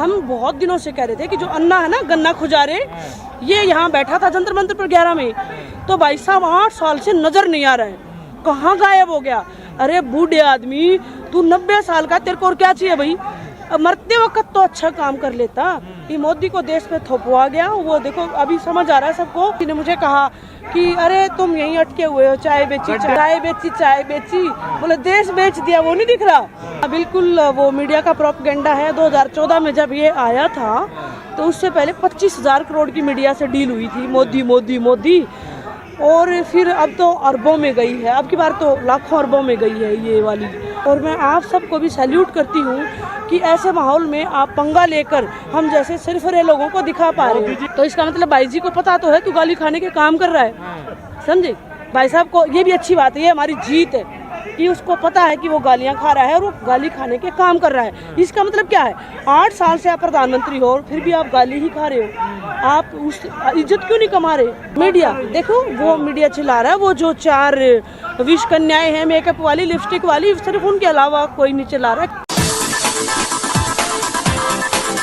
हम बहुत दिनों से कह रहे थे कि जो अन्ना है ना, गन्ना खुजारे, ये यहाँ बैठा था जंतर मंतर पर 11 में, तो भाई साहब 8 साल से नजर नहीं आ रहा है, कहाँ गायब हो गया। अरे बूढ़े आदमी, तू 90 साल का, तेरे को और क्या चाहिए भाई? मरते वक्त तो अच्छा काम कर लेता। ये मोदी को देश में थोपवा गया, वो देखो अभी समझ आ रहा है सबको। किसी ने मुझे कहा कि अरे तुम यहीं अटके हुए हो, चाय बेची चाय बेची, बोले देश बेच दिया, वो नहीं दिख रहा। बिल्कुल वो मीडिया का प्रोपेगेंडा है। 2014 में जब ये आया था तो उससे पहले 25,000 करोड़ की मीडिया से डील हुई थी, मोदी मोदी मोदी, और फिर अब तो अरबों में गई है, अब की बार तो लाखों अरबों में गई है ये वाली। और मैं आप सबको भी सैल्यूट करती हूँ कि ऐसे माहौल में आप पंगा लेकर हम जैसे सिरफरे लोगों को दिखा पा रहे हैं। तो इसका मतलब भाई जी को पता तो है तू गाली खाने के काम कर रहा है, समझे? भाई साहब को ये भी अच्छी बात है, ये हमारी जीत है कि उसको पता है कि वो गालियां खा रहा है और वो गाली खाने के काम कर रहा है। इसका मतलब क्या है? 8 साल से आप प्रधानमंत्री हो फिर भी आप गाली ही खा रहे हो, आप उस इज्जत क्यों नहीं कमा रहे? मीडिया देखो, वो मीडिया चिल्ला रहा है, वो जो 4 विश कन्याएं हैं मेकअप वाली, लिपस्टिक वाली, सिर्फ उनके अलावा कोई नहीं चिल्ला रहा है।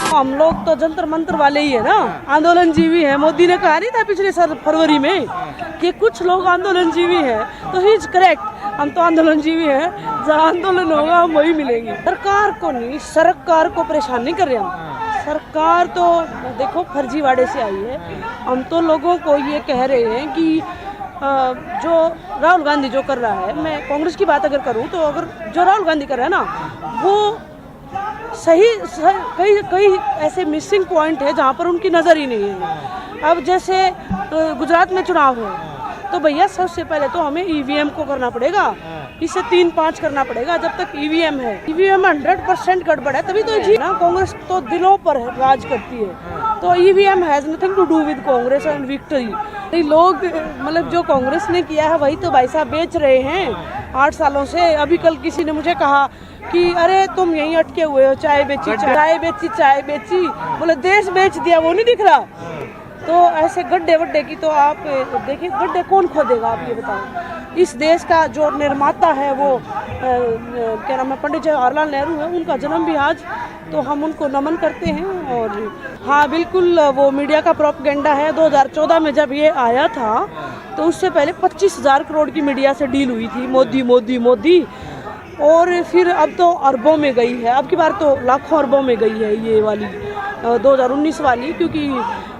हम लोग तो जंतर मंतर वाले ही है ना, आंदोलन जीवी है। मोदी ने कहा नहीं था पिछले साल फरवरी में कि कुछ लोग आंदोलन जीवी है, तो ही इज करेक्ट, हम तो आंदोलन जीवी है, जहाँ आंदोलन होगा हम वही मिलेंगे। सरकार को नहीं, सरकार को परेशान नहीं कर रहे हम। सरकार तो देखो फर्जीवाड़े से आई है। हम तो लोगों को ये कह रहे हैं कि जो राहुल गांधी जो कर रहा है, मैं कांग्रेस की बात अगर करूँ तो अगर जो राहुल गांधी कर रहा है ना, वो सही कई ऐसे मिसिंग पॉइंट है जहाँ पर उनकी नज़र ही नहीं है। अब जैसे गुजरात में चुनाव है तो भैया सबसे पहले तो हमें ईवीएम को करना पड़ेगा, इसे 3-5 करना पड़ेगा। जब तक ईवीएम है, ईवीएम 100% गड़बड़ है, तभी तो जी ना, कांग्रेस तो दिलों पर राज करती है। तो EVM has nothing to do with Congress and victory. लोग मतलब जो कांग्रेस ने किया है वही तो भाई साहब बेच रहे हैं 8 सालों से। अभी कल किसी ने मुझे कहा कि अरे तुम यहीं अटके हुए हो, चाय बेची, बोले देश बेच दिया, वो नहीं दिख रहा। तो ऐसे गड्ढे वड्ढे की तो आप देखिए, गड्ढे कौन खोदेगा आप ये बताओ? इस देश का जो निर्माता है वो क्या नाम है, पंडित जवाहरलाल नेहरू है, उनका जन्म भी आज, तो हम उनको नमन करते हैं। और हाँ बिल्कुल वो मीडिया का प्रोपेगेंडा है। 2014 में जब ये आया था तो उससे पहले 25,000 करोड़ की मीडिया से डील हुई थी, मोदी मोदी मोदी, और फिर अब तो अरबों में गई है, अब की बार तो लाखों अरबों में गई है ये वाली 2019 वाली। क्योंकि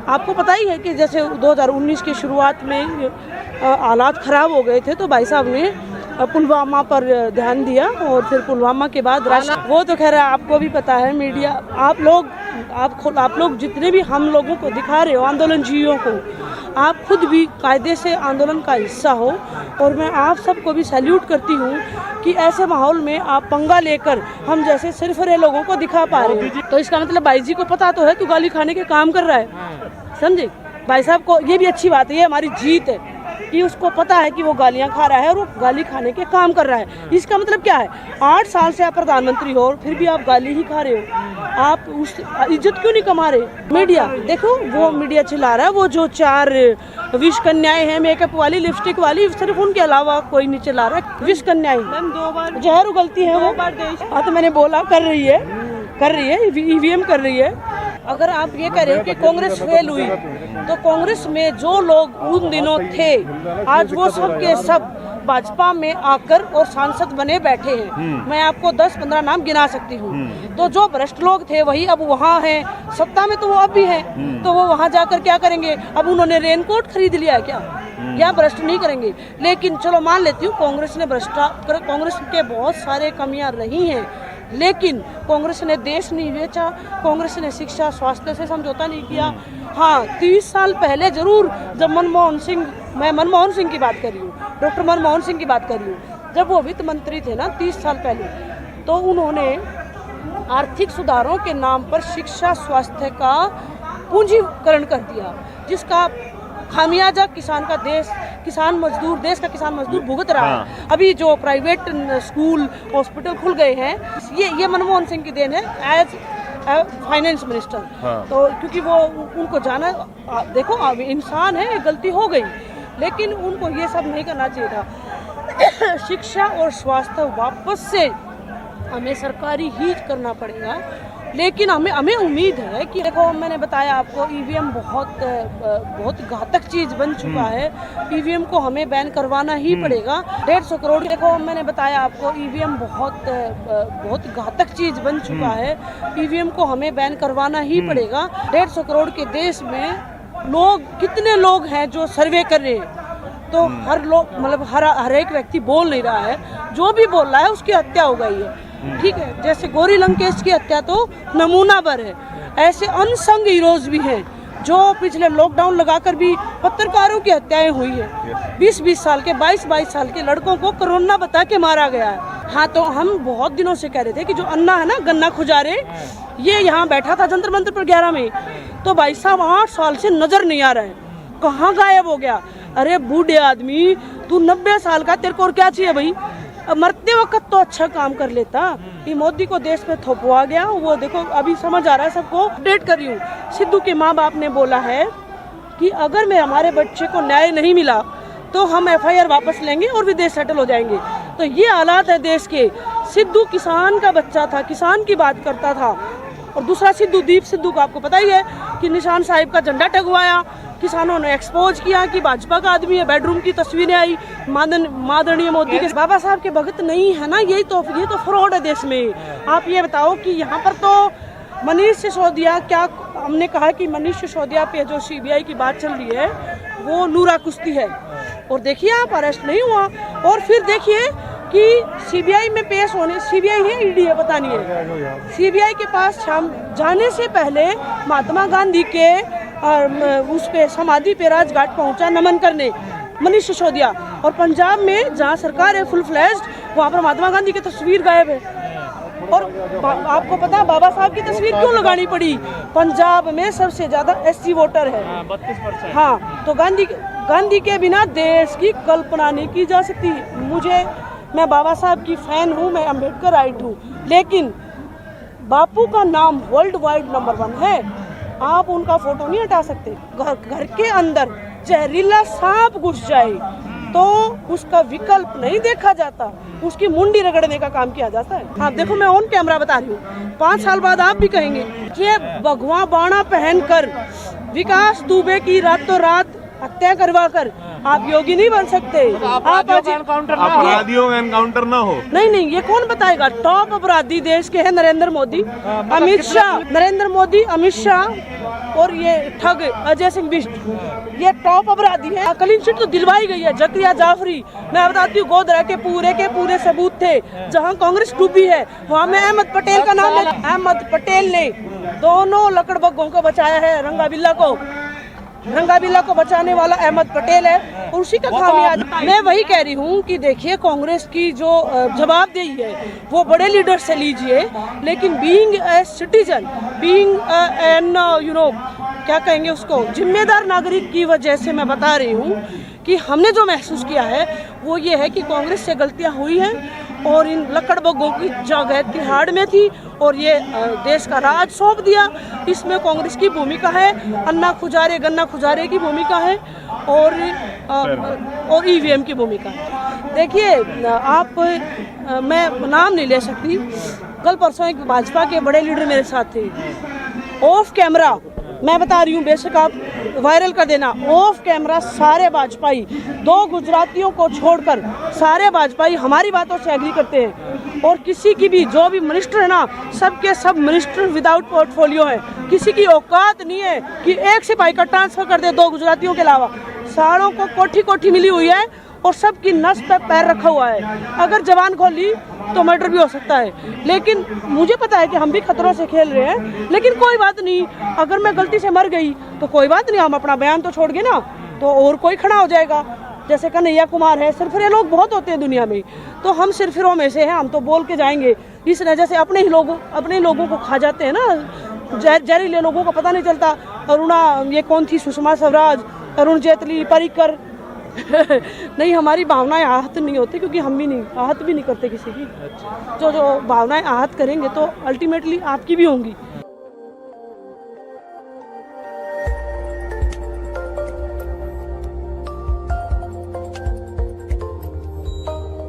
आपको पता ही है कि जैसे 2019 की शुरुआत में हालात ख़राब हो गए थे तो भाई साहब ने पुलवामा पर ध्यान दिया, और फिर पुलवामा के बाद वो तो खैर आपको भी पता है, मीडिया आप लोग जितने भी हम लोगों को दिखा रहे हो, आंदोलन जीवियों को, आप खुद भी कायदे से आंदोलन का हिस्सा हो। और मैं आप सबको भी सैल्यूट करती हूँ कि ऐसे माहौल में आप पंगा लेकर हम जैसे सिरफरे लोगों को दिखा पा रहे हैं। तो इसका मतलब भाई जी को पता तो है तू गाली खाने के काम कर रहा है, समझे? भाई साहब को ये भी अच्छी बात है, ये हमारी जीत है कि उसको पता है कि वो गालियां खा रहा है और वो गाली खाने के काम कर रहा है। इसका मतलब क्या है? 8 साल से आप प्रधानमंत्री हो फिर भी आप गाली ही खा रहे हो, आप उस इज्जत क्यों नहीं कमा रहे? मीडिया देखो, वो मीडिया चिल्ला रहा है, वो जो 4 विश कन्याएं हैं मेकअप वाली, लिपस्टिक वाली, सिर्फ उनके अलावा कोई नहीं चिल्ला रहा है। विश कन्याएं 2 बार जहर उगलती है वो, हाँ तो मैंने बोला कर रही है ईवीएम कर रही है। अगर आप ये कह रहे हो कि कांग्रेस फेल हुई, तो कांग्रेस में जो लोग उन दिनों थे आज वो सब के सब भाजपा में आकर और सांसद बने बैठे हैं। मैं आपको 10-15 नाम गिना सकती हूँ। तो जो भ्रष्ट लोग थे वही अब वहाँ हैं, सत्ता में तो वो अब भी हैं, तो वो वहाँ जाकर क्या करेंगे? अब उन्होंने रेनकोट खरीद लिया है क्या? या भ्रष्ट नहीं करेंगे? लेकिन चलो मान लेती हूँ कांग्रेस के बहुत सारे कमियां रही हैं, लेकिन कांग्रेस ने देश नहीं बेचा, कांग्रेस ने शिक्षा स्वास्थ्य से समझौता नहीं किया। हाँ 30 साल पहले जरूर, जब मैं मनमोहन सिंह की बात कर रही हूँ, डॉक्टर मनमोहन सिंह की बात कर रही हूँ, जब वो वित्त मंत्री थे ना 30 साल पहले, तो उन्होंने आर्थिक सुधारों के नाम पर शिक्षा स्वास्थ्य का पूंजीकरण कर दिया, जिसका खामियाजा देश का किसान मजदूर भुगत रहा है। अभी जो प्राइवेट स्कूल हॉस्पिटल खुल गए हैं, ये मनमोहन सिंह की देन है एज फाइनेंस मिनिस्टर। तो क्योंकि वो उनको जाना, देखो अब इंसान है, गलती हो गई, लेकिन उनको ये सब नहीं करना चाहिए था। शिक्षा और स्वास्थ्य वापस से हमें सरकारी ही करना पड़ेगा। लेकिन हमें उम्मीद है कि देखो, मैंने बताया आपको ईवीएम बहुत घातक चीज बन चुका है। ईवीएम को हमें बैन करवाना ही पड़ेगा। 150 करोड़, देखो मैंने बताया आपको ईवीएम बहुत घातक चीज बन चुका है। ईवीएम को हमें बैन करवाना ही पड़ेगा। 150 करोड़ के देश में कितने लोग हैं जो सर्वे कर रहे हैं, तो हर एक व्यक्ति बोल नहीं रहा है। जो भी बोल रहा है उसकी हत्या हो गई है, ठीक है। जैसे गौरी लंकेश की हत्या तो नमूना भर है। ऐसे अनसंग हीरोज भी हैं जो पिछले लॉकडाउन लगाकर भी पत्रकारों की हत्याएं हुई है। 20-20 साल के 22-22 साल के लड़कों को कोरोना बता के मारा गया है। हाँ, तो हम बहुत दिनों से कह रहे थे कि जो अन्ना है ना, गन्ना खुजारे, ये यहाँ बैठा था जंतर मंतर पर 11 में, तो भाई साहब 8 साल से नजर नहीं आ रहा है, कहाँ गायब हो गया। अरे बूढ़े आदमी, तू 90 साल का, तेरे को और क्या चाहिए भाई? मरते वक्त तो अच्छा काम कर लेता। ये मोदी को देश में थोपवा गया, वो देखो अभी समझ आ रहा है सबको। अपडेट कर रही हूँ, सिद्धू के माँ बाप ने बोला है कि अगर मैं हमारे बच्चे को न्याय नहीं मिला तो हम FIR वापस लेंगे और विदेश सेटल हो जाएंगे। तो ये हालात है देश के। सिद्धू किसान का बच्चा था, किसान की बात करता था। और दूसरा सिद्धू, दीप सिद्धू को आपको पता ही है कि निशान साहिब का झंडा टंगवाया, किसानों ने एक्सपोज किया कि भाजपा का आदमी है। बेडरूम की तस्वीरें आई माननीय मोदी के, बाबा साहब के भगत नहीं है ना। ये तो फ्रॉड है देश में। आप ये बताओ कि यहाँ पर तो मनीष सिसोदिया, क्या हमने कहा कि मनीष सिसोदिया पे जो CBI की बात चल रही है वो नूरा कुश्ती है, और देखिए आप अरेस्ट नहीं हुआ। और फिर देखिए कि CBI में पेश होने, CBI है ED है पता नहीं है, CBI के पास जाने से पहले महात्मा गांधी के उस पे समाधि पे राजघाट पहुंचा नमन करने मनीष सिसोदिया। और पंजाब में जहां सरकार है फुल फ्लैश्ड, वहां पर महात्मा गांधी की तस्वीर गायब है। और आपको पता बाबा साहब की तस्वीर क्यों लगानी पड़ी? पंजाब में सबसे ज्यादा SC वोटर है, 32%। हाँ, तो गांधी के बिना देश की कल्पना नहीं की जा सकती। मैं बाबा साहब की फैन हूँ, मैं अम्बेडकर राइट हूँ, लेकिन बापू का नाम वर्ल्ड वाइड नंबर 1 है। आप उनका फोटो नहीं हटा सकते। घर के अंदर जहरीला सांप घुस जाए तो उसका विकल्प नहीं देखा जाता, उसकी मुंडी रगड़ने का काम किया जाता है। आप देखो, मैं ऑन कैमरा बता रही हूँ, 5 साल बाद आप भी कहेंगे कि भगवा बाणा पहनकर विकास दुबे की रातों रात हत्या करवाकर आप योगी नहीं बन सकते। अपराधियों का एनकाउंटर ना हो। नहीं, ये कौन बताएगा? टॉप अपराधी देश के हैं नरेंद्र मोदी, अमित शाह, नरेंद्र मोदी, अमित शाह और ये ठग अजय सिंह बिष्ट, ये टॉप अपराधी है। क्लीन चिट तो दिलवाई गई है। जकिया जाफरी, मैं बताती हूँ, गोधरा के पूरे सबूत थे। जहाँ कांग्रेस डूबी है वहाँ में अहमद पटेल का नाम है। अहमद पटेल ने दोनों लकड़बग्गों को बचाया है। रंगाबिल्ला को बचाने वाला अहमद पटेल है, और उसी का खामियाजा। मैं वही कह रही हूँ कि देखिए, कांग्रेस की जो जवाबदेही है वो बड़े लीडर से लीजिए, लेकिन being a citizen, being an क्या कहेंगे उसको, जिम्मेदार नागरिक की वजह से मैं बता रही हूँ कि हमने जो महसूस किया है वो ये है कि कांग्रेस से गलतियाँ हुई हैं, और इन लकड़बग्गों की जगह तिहाड़ में थी और ये देश का राज सौंप दिया। इसमें कांग्रेस की भूमिका है, गन्ना खुजारे की भूमिका है, और EVM की भूमिका है। देखिए, मैं नाम नहीं ले सकती, कल परसों एक भाजपा के बड़े लीडर मेरे साथ थे। ऑफ कैमरा मैं बता रही हूँ, बेशक आप वायरल कर देना, ऑफ कैमरा सारे भाजपाई, 2 गुजरातियों को छोड़कर सारे भाजपाई हमारी बातों से एग्री करते हैं। और किसी की भी, जो भी मिनिस्टर है ना, सबके सब मिनिस्टर विदाउट पोर्टफोलियो है। किसी की औकात नहीं है कि एक सिपाही का ट्रांसफर कर दे 2 गुजरातियों के अलावा। सारों को कोठी मिली हुई है और सबकी नस पे पैर रखा हुआ है। अगर जवान खोली तो मर्डर भी हो सकता है। लेकिन मुझे पता है कि हम भी खतरों से खेल रहे हैं, लेकिन कोई बात नहीं, अगर मैं गलती से मर गई तो कोई बात नहीं, हम अपना बयान तो छोड़ गए ना, तो और कोई खड़ा हो जाएगा। जैसे कन्हैया कुमार है, सिरफिरे लोग बहुत होते हैं दुनिया में, तो हम सिरफिरों में से हैं, हम तो बोल के जाएंगे। इस वजह से अपने लोगों को खा जाते हैं ना, जहरीले लोगों को पता नहीं चलता। ये कौन थी, सुषमा स्वराज, अरुण जेटली, पर्रिकर नहीं, हमारी भावनाएं आहत नहीं होती, क्योंकि हम भी आहत भी नहीं करते किसी की। जो भावनाएं आहत करेंगे तो अल्टीमेटली आपकी भी होंगी।